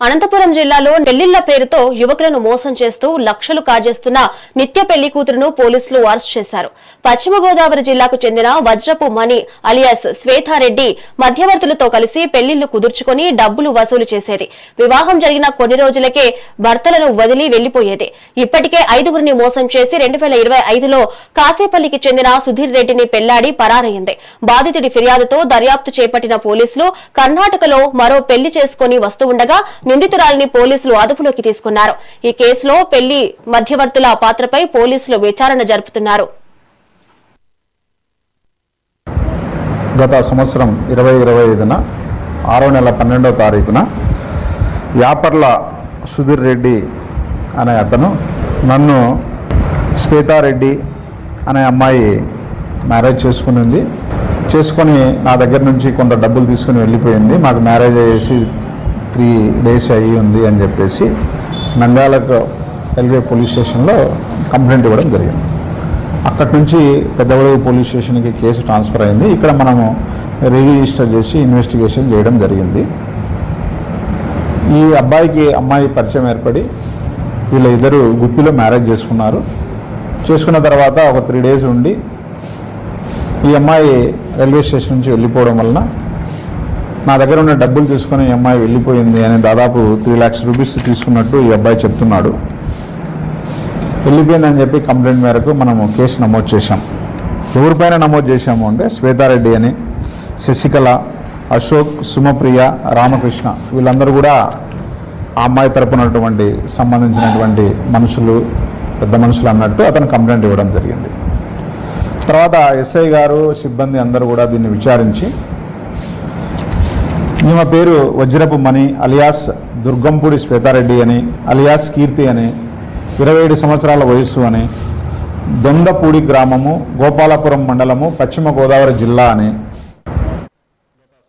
అనంతపురం జిల్లాలో పెళ్లిళ్ల పేరుతో యువకులను మోసం చేస్తూ లక్షలు కాజేస్తున్న నిత్య పెళ్లి కూతురును పోలీసులు అరెస్ట్ చేశారు. పశ్చిమ గోదావరి జిల్లాకు చెందిన వజ్రపు మణి అలియాస్ శ్వేతారెడ్డి మధ్యవర్తులతో కలిసి పెళ్లిళ్లు కుదుర్చుకుని డబ్బులు వసూలు చేసేది. వివాహం జరిగిన కొన్ని రోజులకే భర్తలను వదిలి వెళ్లిపోయేది. ఇప్పటికే 5గురిని మోసం చేసి 2025లో కాసేపల్లికి చెందిన సుధీర్ రెడ్డిని పెళ్లాడి పరారయ్యింది. బాధితుడి ఫిర్యాదుతో దర్యాప్తు చేపట్టిన పోలీసులు కర్ణాటకలో మరో పెళ్లి చేసుకుని వస్తుండగా నిందితురాలిని పోలీసులు అదుపులోకి తీసుకున్నారు. ఈ కేసులో పెళ్లి మధ్యవర్తుల పాత్రపై పోలీసులు విచారణ జరుపుతున్నారు. గత సంవత్సరం 2025న 6వ నెల 12వ తారీఖున యాపర్ల సుధీర్ రెడ్డి అనే అతను నన్ను శ్వేతారెడ్డి అనే అమ్మాయి మ్యారేజ్ చేసుకొని నా దగ్గర నుంచి కొంత డబ్బులు తీసుకుని వెళ్ళిపోయింది. మాకు మ్యారేజ్ అయ్యేసి 3 days అయ్యి ఉంది అని చెప్పేసి నంద్యాలకు రైల్వే పోలీస్ స్టేషన్లో కంప్లైంట్ ఇవ్వడం జరిగింది. అక్కడి నుంచి పెద్దవడుగు పోలీస్ స్టేషన్కి కేసు ట్రాన్స్ఫర్ అయింది. ఇక్కడ మనము రిజిస్టర్ చేసి ఇన్వెస్టిగేషన్ చేయడం జరిగింది. ఈ అబ్బాయికి అమ్మాయి పరిచయం ఏర్పడి వీళ్ళిద్దరూ గుత్తిలో మ్యారేజ్ చేసుకున్న తర్వాత ఒక 3 days ఉండి ఈ అమ్మాయి రైల్వే స్టేషన్ నుంచి వెళ్ళిపోవడం వలన నా దగ్గర ఉన్న డబ్బులు తీసుకొని ఈ అమ్మాయి వెళ్ళిపోయింది అని దాదాపు 3 lakhs rupees తీసుకున్నట్టు ఈ అబ్బాయి చెప్తున్నాడు. వెళ్ళిపోయిందని చెప్పి కంప్లైంట్ మేరకు మనము కేసు నమోదు చేశాం. ఎవరిపైన నమోదు చేశాము అంటే శ్వేతారెడ్డి అని, శశికళ, అశోక్, సుమప్రియ, రామకృష్ణ వీళ్ళందరూ కూడా ఆ అమ్మాయి తరపునటువంటి సంబంధించినటువంటి మనుషులు, పెద్ద మనుషులు అన్నట్టు అతను కంప్లైంట్ ఇవ్వడం జరిగింది. తర్వాత ఎస్ఐ గారు సిబ్బంది అందరూ కూడా దీన్ని విచారించి ఈమె పేరు వజ్రపు మణి అలియాస్ దుర్గంపూడి శ్వేతారెడ్డి అని, అలియాస్ కీర్తి అని, 27 సంవత్సరాల వయస్సు అని, దొందపూడి గ్రామము, గోపాలపురం మండలము, పశ్చిమ గోదావరి జిల్లా అని